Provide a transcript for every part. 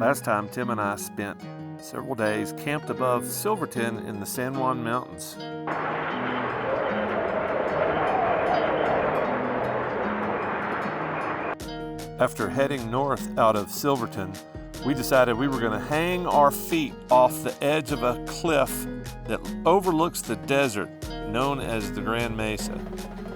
Last time, Tim and I spent several days camped above Silverton in the San Juan Mountains. After heading north out of Silverton, we decided we were going to hang our feet off the edge of a cliff that overlooks the desert known as the Grand Mesa.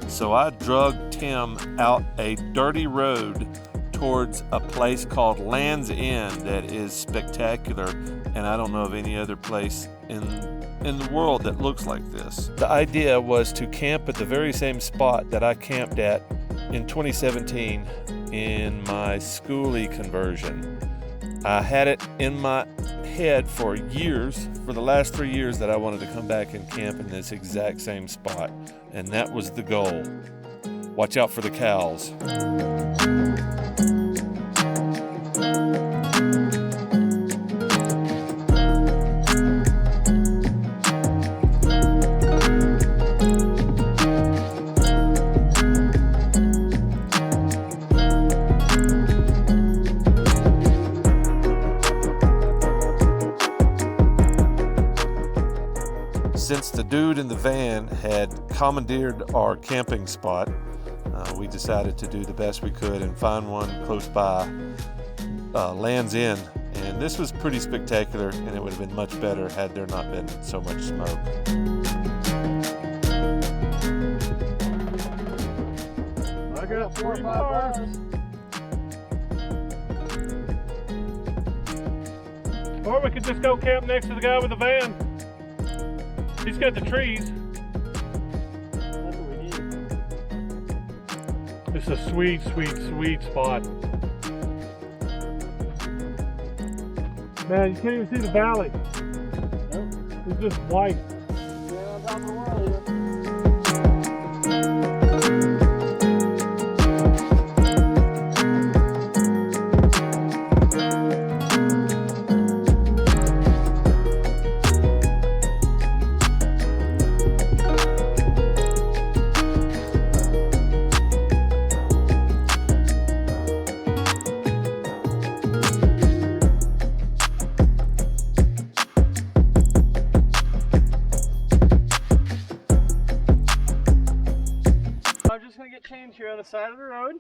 So I drugged Tim out a dirty road towards a place called Land's End that is spectacular, and I don't know of any other place in the world that looks like this. The idea was to camp at the very same spot that I camped at in 2017 in my schoolie conversion. I had it in my head for years, for the last 3 years, that I wanted to come back and camp in this exact same spot, and that was the goal. Watch out for the cows. Since the dude in the van had commandeered our camping spot, we decided to do the best we could and find one close by Land's End. And this was pretty spectacular, and it would have been much better had there not been so much smoke. I got 3 bars. Or we could just go camp next to the guy with the van. He's got the trees. That's what we need. It's a sweet, sweet, sweet spot. Man, you can't even see the valley. Nope. It's just white. Yeah, on top of the world here. I'm just gonna get changed here on the side of the road.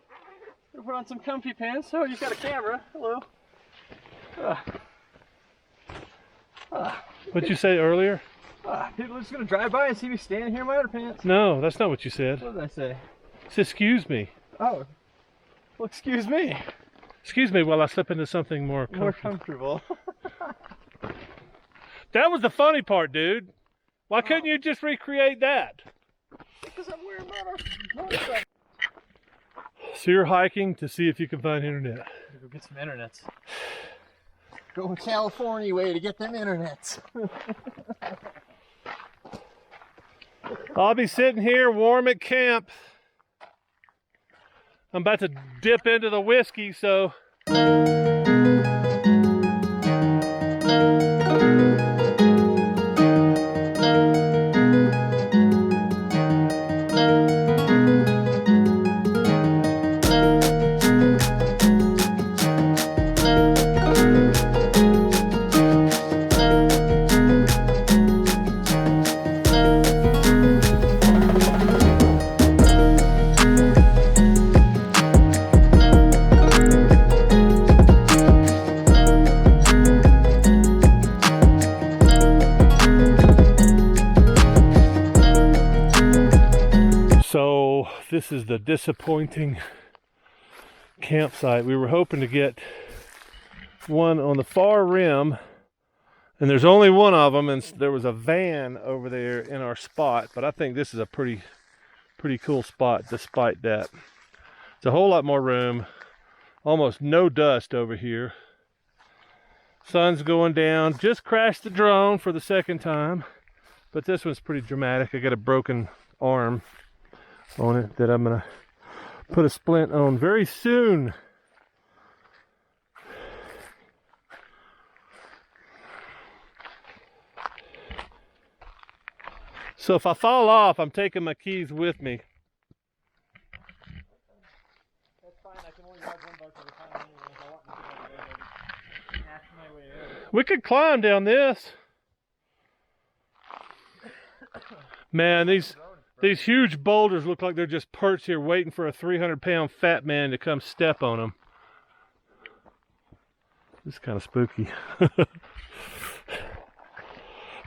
Gonna put on some comfy pants. Oh, you've got a camera. Hello. What'd you say earlier? People are just gonna drive by and see me standing here in my underpants. No, that's not what you said. What did I say? Say, excuse me. Oh. Well, excuse me. Excuse me while I slip into something more More comfortable. comfortable. That was the funny part, dude. Why couldn't you just recreate that? Because I'm wearing motorcycle. So you're hiking to see if you can find internet. Go get some internets. Going California way to get them internets. I'll be sitting here warm at camp. I'm about to dip into the whiskey, so. So this is the disappointing campsite. We were hoping to get one on the far rim, and there's only one of them, and there was a van over there in our spot, but I think this is a pretty cool spot despite that. It's a whole lot more room, almost no dust over here. Sun's going down. Just crashed the drone for the second time, but this one's pretty dramatic. I got a broken arm on it that I'm gonna put a splint on very soon. So if I fall off, I'm taking my keys with me. That's fine. I can only ride one bike at a time anyway. If I want to We could climb down this. Man, these huge boulders look like they're just perched here waiting for a 300-pound fat man to come step on them. This is kind of spooky.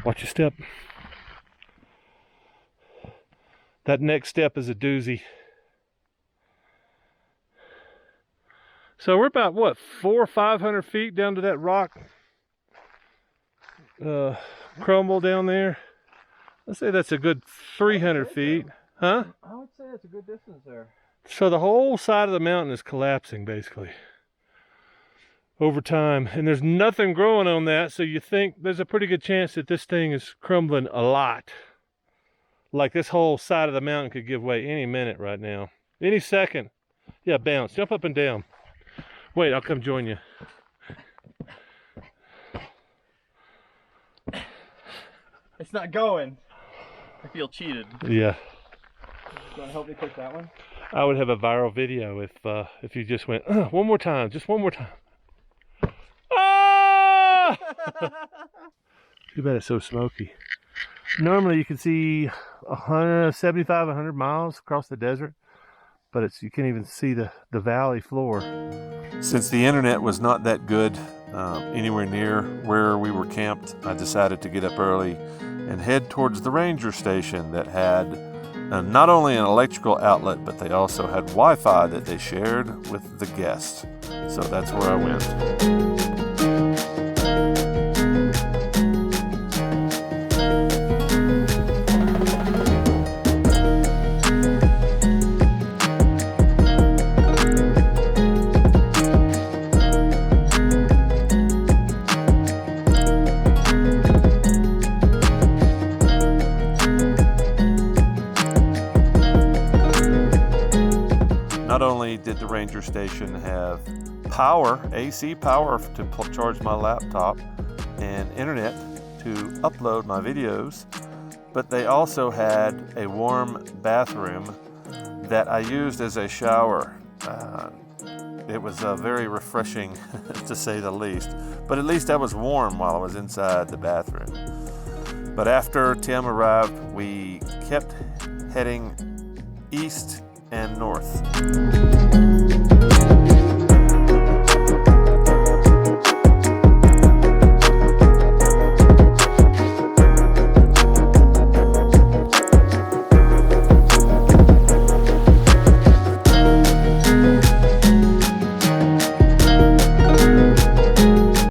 Watch your step. That next step is a doozy. So we're about, what, 400 or 500 feet down to that rock crumble down there. Let's say that's a good 300 feet. Huh? I would say it's a good distance there. So the whole side of the mountain is collapsing, basically, over time. And there's nothing growing on that, so you think there's a pretty good chance that this thing is crumbling a lot. Like this whole side of the mountain could give way any minute right now. Any second. Yeah, bounce. Jump up and down. Wait, I'll come join you. It's not going. I feel cheated. Yeah. You want to help me pick that one? I would have a viral video if you just went, one more time, just one more time. Ah! Too bad it's so smoky. Normally you can see 75, 100 miles across the desert, but you can't even see the valley floor. Since the internet was not that good anywhere near where we were camped, I decided to get up early and head towards the ranger station that had not only an electrical outlet, but they also had Wi-Fi that they shared with the guests. So that's where I went. Not only did the ranger station have power, AC power to charge my laptop and internet to upload my videos, but they also had a warm bathroom that I used as a shower. It was very refreshing to say the least, but at least I was warm while I was inside the bathroom. But after Tim arrived, we kept heading east and north.